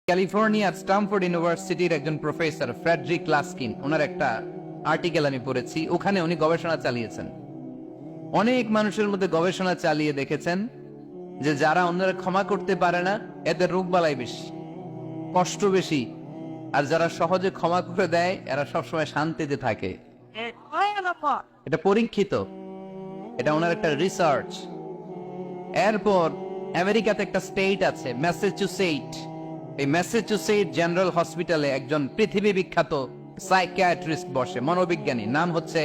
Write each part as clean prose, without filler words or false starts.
ক্যালিফোর্নিয়ার স্ট্যামফোর্ড ইউনিভার্সিটির একজন প্রফেসর ফ্রেডরিক লাস্কিন, ওনার একটা আর্টিকেল আমি পড়েছি। ওখানে উনি গবেষণা চালিয়েছেন, অনেক মানুষের মধ্যে গবেষণা চালিয়ে দেখেছেন যে যারা অন্যরা ক্ষমা করতে পারে না এদের রোগবালাই বেশি, কষ্ট বেশি, আর যারা সহজে ক্ষমা করে দেয় এরা সবসময় শান্তিতে থাকে। এটা পরীক্ষিত, এটা ওনার একটা রিসার্চ। এরপর আমেরিকাতে একটা স্টেট আছে ম্যাসাচুসেট, এই ম্যাসাচুসেট জেনারেল হসপিটালে একজন পৃথিবী বিখ্যাত সাইকিয়াট্রিস্ট বসে, মনোবিজ্ঞানী, নাম হচ্ছে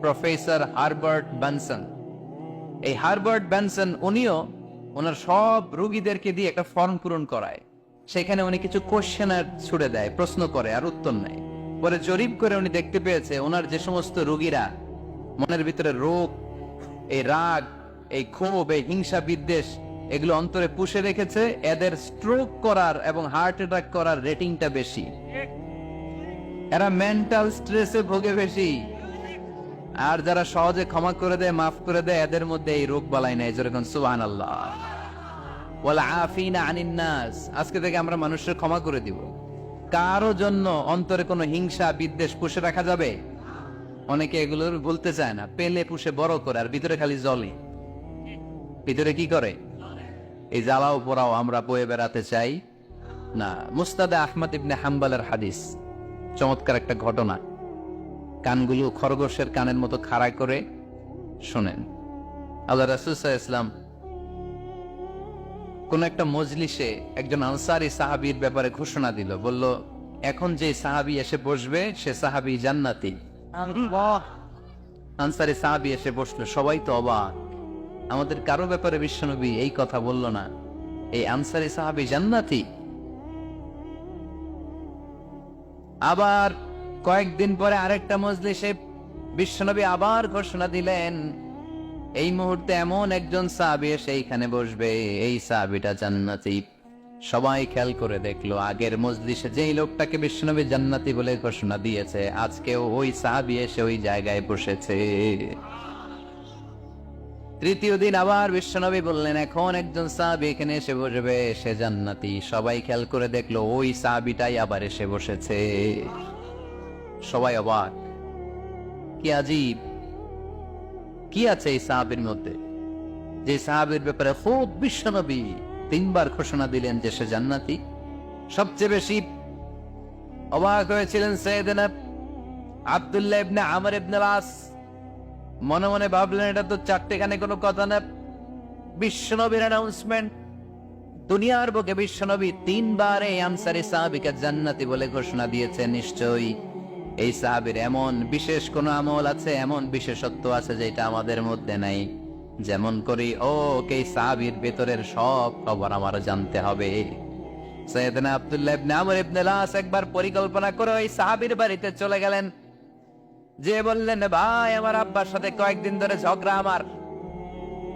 প্রফেসর হারবার্ট বেনসন। এই হারবার্ট বেনসন উনিও ওনার সব রোগীদেরকে দিয়ে একটা ফর্ম পূরণ করায়, সেখানে উনি কিছু কোশ্চেনার ছুড়ে দেয়, প্রশ্ন করে আর উত্তর নেয়। পরে জরিপ করে উনি দেখতে পেয়েছে ওনার যে সমস্ত রোগীরা মনের ভিতরে রোগ, এই রাগ, এই ক্ষোভ, এই হিংসা বিদ্বেষ এগুলো অন্তরে পুষে রেখেছে, এদের স্ট্রোক করার এবং হার্ট অ্যাটাক করার রেটিংটা বেশি, এরা মেন্টাল স্ট্রেসে ভোগে বেশি। আর যারা সহজে ক্ষমা করে দেয়, মাফ করে দেয়, এদের মধ্যে এই রোগ বালাই নাই। যেরকম সুবহানাল্লাহ, ওয়াল আফিনা আনিন নাস, আজকে থেকে আমরা মানুষের ক্ষমা করে দিব। কারো জন্য অন্তরে কোনো হিংসা বিদ্বেষ পুষে রাখা যাবে? অনেকে এগুলো বলতে চায় না, পেলে পুষে বড় করে আর ভিতরে খালি জ্বলে। ভিতরে কি করে? এই জ্বালাও পোড়াও আমরা বয়ে বেড়াতে চাই না। মুস্তাদে আহমদ ইবনে হাম্বলের হাদিস, চমৎকার একটা ঘটনা, কানগুলো খরগোশের কানের মতো খাড়া করে শোনেন। আল্লাহ রাসূল সাল্লাল্লাহু আলাইহি ওয়াসাল্লাম কোন একটা মজলিসে একজন আনসারী সাহাবীর ব্যাপারে ঘোষণা দিল, বলল এখন যে সাহাবী এসে বসবে সে সাহাবী জান্নাতি। আনসারী সাহাবী এসে বসলো, সবাই তো অবাক, আমাদের কারো ব্যাপারে বিশ্বনবী এই কথা বলল না, এই আনসারী সাহাবী জান্নাতি। আবার কয়েকদিন পরে আরেকটা মজলিসে বিশ্বনবী আবার ঘোষণা দিলেন, এই মুহূর্তে এমন একজন সাহাবী সেইখানে বসবে, এই সাহাবীটা জান্নাতি। সবাই খেয়াল করে দেখলো, আগের মজলিসে যেই লোকটাকে বিশ্বনবী জান্নাতি বলে ঘোষণা দিয়েছে, আজকেও ওই সাহাবী এসে ওই জায়গায় বসেছে। তৃতীয় দিন আবার বিশ্বনবী বললেন, এখন একজন সাহাবী এখানে এসে বসবে, সে জান্নাতি। সবাই খেয়াল করে দেখলো, ওই সাহাবীটাই আবার এসে বসেছে। সবাই অবাক, কি আজীব, কি আছে এই সাহাবীর মধ্যে, যে সাহাবীর ব্যাপারে খুব বিশ্বনবী তিনবার ঘোষণা দিলেন যে সে জান্নাতি। সবচেয়ে বেশি অবাক হয়েছিলেন সাইয়েদনা আব্দুল্লাহ ইবনে আমর ইবনে আস। মনে মনে ভাবলেন, এটা তো চারটেখানে কোনো কথা না, বিশ্বনবীর অ্যানাউন্সমেন্ট। দুনিয়ার বুকে বিশ্বনবী তিনবার এই আনসারী সাহাবীকে জান্নাতি বলে ঘোষণা দিয়েছেন, নিশ্চয়ই এই সাহাবীর এমন বিশেষ কোন আমল আছে, এমন বিশেষত্ব আছে যেটা আমাদের মধ্যে নাই। যেমন করি ও কে সাহাবীর ভেতরের সব খবর আমার জানতে হবে। সাইয়েদনা আব্দুল্লাহ ইবনে আমর ইবনে আস একবার পরিকল্পনা করে ওই সাহাবীর বাড়িতে চলে গেলেন, যে বললেন, ভাই আমার আব্বার সাথে কয়েকদিন ধরে ঝগড়া, আমার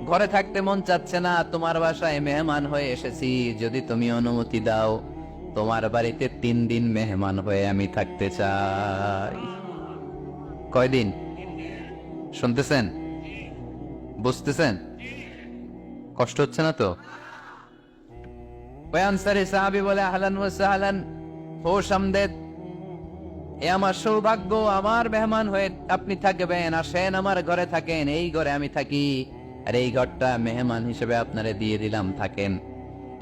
ঘরে থাকতে মন চাচ্ছে না, তোমার বাসায় মেহমান হয়ে এসেছি, যদি তুমি অনুমতি দাও তোমার বাড়িতে 3 দিন মেহমান হয়ে আমি থাকতে চাই। কয়দিন? শুনতেছেন? বুঝতেছেন? কষ্ট হচ্ছে না তো? ওই আনসারী সাহাবী বলে, আহলান ওয়া সাহলান, খোশ আমদেদ, এ আমার সৌভাগ্য, আমার মেহমান হয়ে আপনি থাকবেন, আসেন আমার ঘরে থাকেন, এই ঘরে আমি থাকি, আর এই ঘরটা মেহমান হিসেবে আপনারে দিয়ে দিলাম, থাকেন।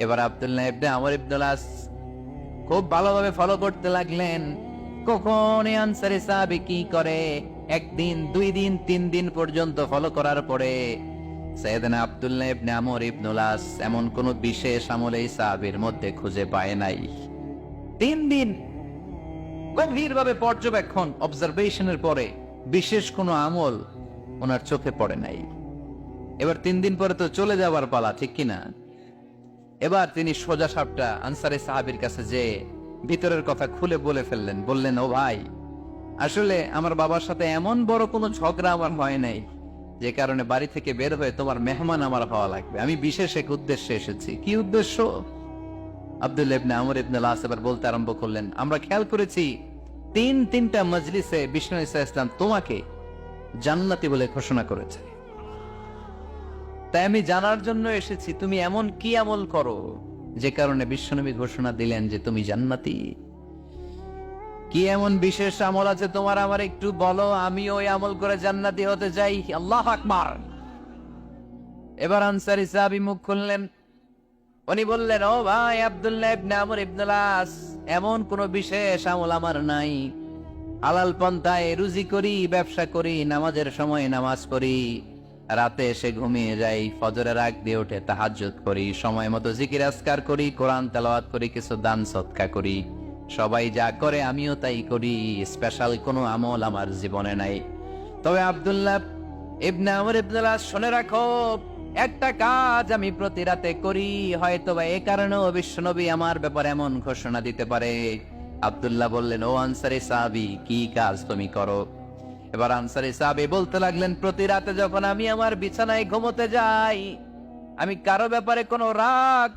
এবার আব্দুল্লাহ ইবনে আমর ইবনে আস খুব ভালোভাবে ফলো করতে লাগলেন, কখন এই আনসারী সাহাবী কি করে। 1 দিন 2 দিন 3 দিন পর্যন্ত ফলো করার পরে সাইয়েদনা আব্দুল্লাহ ইবনে আমর ইবনে আস এমন কোন বিশেষ আমল এই সাহাবীর মধ্যে খুঁজে পায় নাই। 3 দিন গভীরভাবে পর্যবেক্ষণ, অবজারভেশনের পরে বিশেষ কোনো আমল ওনার চোখে পড়ে নাই। এবার 3 দিন পরে তো চলে যাওয়ার পালা, ঠিক কিনা? এবার তিনি সোজা সাপটা আনসারী সাহাবীর কাছে যে ভিতরের কথা খুলে বলে ফেললেন, বললেন, ও ভাই, আসলে আমার বাবার সাথে এমন বড় কোনো ঝগড়া আমার হয় নাই যে কারণে বাড়ি থেকে বের হয়ে তোমার মেহমান আমার হওয়া লাগবে, আমি বিশেষ এক উদ্দেশ্যে এসেছি। কি উদ্দেশ্য? আব্দুল্লাহ ইবনে আমর ইবনে আস এবার বলতে আরম্ভ করলেন, আমরা খেয়াল করেছি 3টা মজলিসে বিষ্ণু ঈসা ইসলাম তোমাকে জান্নাতি বলে ঘোষণা করেছে, তাই আমি জানার জন্য এসেছি তুমি এমন কি আমল করো যে কারণে বিশ্বনবী ঘোষণা দিলেন যে তুমি জান্নাতি। কি এমন বিশেষ আমল আছে তোমার, আমার একটু বলো, আমি ওই আমল করে জান্নাতি হতে চাই। আল্লাহু আকবার। এবার আনসারী সাহাবী মুখ খুললেন। উনি বললেন, ও ভাই আব্দুল্লাহ ইবনে আমর ইবনে আস, এমন কোন বিশেষ আমল আমার নাই। হালাল পন্থায় রুজি করি, ব্যবসা করি, নামাজের সময় নামাজ পড়ি, রাতে এসে ঘুমিয়ে যাই, ফজরের আগ দিয়ে উঠে তাহাজ্জুদ করি, সময় মতো জিকির আজকার করি, কোরআন তেলাওয়াত করি, কিছু দান সদকা করি। সবাই যা করে আমিও তাই করি, স্পেশাল কোনো আমল আমার জীবনে নাই। তবে আব্দুল্লাহ ইবনে আমর ইবনে আস, শুনে রাখো, একটা কাজ আমি প্রতি রাতে করি, হয়তোবা এ কারণেও বিশ্বনবী আমার ব্যাপারে এমন ঘোষণা দিতে পারে। আব্দুল্লাহ বললেন, ও আনসারী সাহাবী, কি কাজ তুমি করো? এবার আনসারী সাহাবী বলতে লাগলেন, প্রতি রাতে যখন আমি আমার বিছানায় ঘুমোতে যাই, আমি কারো ব্যাপারে কোনো রাগ,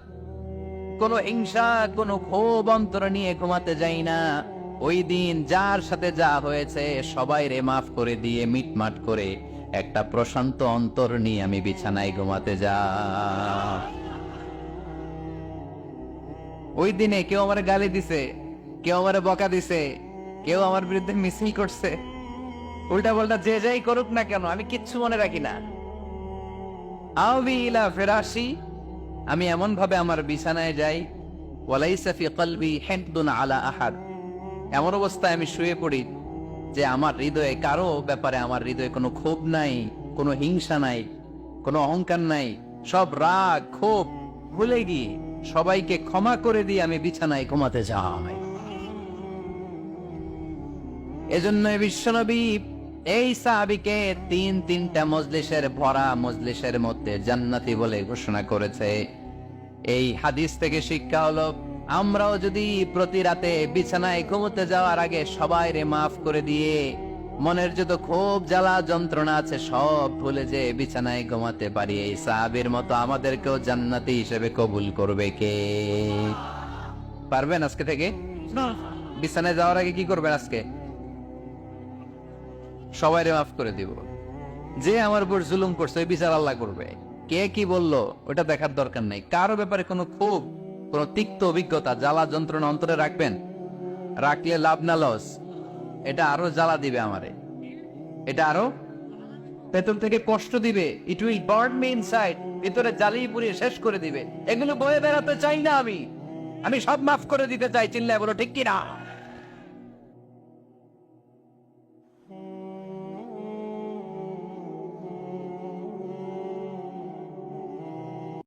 কোনো হিংসা, কোনো ক্ষোভ অন্তরে নিয়ে ঘুমাতে যাই না। ওই দিন যার সাথে যা হয়েছে সবাই রে মাফ করে দিয়ে মিটমাট করে একটা প্রশান্ত অন্তর নিয়ে আমি বিছানায় ঘুমাতে যাই। ওই দিনে কেউ আমার গালি দিছে, কেউ আমার বকা দিছে, কেউ আমার বিরুদ্ধে মিছিল করছে, উল্টা পাল্টা যে যাই করুক না কেন, আমি কিচ্ছু মনে রাখি না। আওবি ইলা ফিরাশি, আমি এমন ভাবে আমার বিছানায় যাই, ওয়ালাইসা ফি কলবি হিকদুন আলা আহাদ, এমন অবস্থায় আমি শুয়ে পড়ি যে আমার হৃদয়ে কারো ব্যাপারে, আমার হৃদয়ে কোনো ক্ষোভ নাই, কোনো হিংসা নাই, কোনো অহংকার নাই, সব রাগ ক্ষোভ ভুলে গিয়ে সবাইকে ক্ষমা করে দিয়ে আমি বিছানায় ঘুমাতে যাই। এজন্য বিশ্বনবী এই সাহাবীকে তিনটা মজলিসের ভরা মজলিসের মধ্যে জান্নাতি বলে ঘোষণা করেছে। এই হাদিস থেকে শিক্ষা হলো, আমরাও যদি প্রতি রাতে বিছানায় ঘুমোতে যাওয়ার আগে সবাই রে মাফ করে দিয়ে মনের যত ক্ষোভ জ্বালা যন্ত্রণা আছে সব ভুলে যে বিছানায় ঘুমাতে পারি, এই সাহাবীর মতো আমাদেরকেও জান্নাতি হিসেবে কবুল করবে কে? পারবেন আজকে থেকে? বিছানায় যাওয়ার আগে কি করবেন? আজকে সবাই রে মাফ করে দিব। যে আমার উপর জুলুম করছে ওই বিচার আল্লাহ করবে। কে কি বললো ওটা দেখার দরকার নাই। কারো ব্যাপারে কোনো ক্ষোভ, কোন তিক্ত অভিজ্ঞতা, জ্বালা যন্ত্রণা অন্তরে রাখবেন? রাখলে লাভ না লস। এটা আরো জ্বালা দিবে আমারে, এটা আরো ভেতর থেকে কষ্ট দিবে। It will burn me inside, ভিতরে জ্বালিয়ে পুড়িয়ে শেষ করে দিবে। এগুলো বয়ে বেড়াতে চাই না আমি। আমি সব মাফ করে দিতে চাই। চিল্লায় বলো ঠিক কিনা?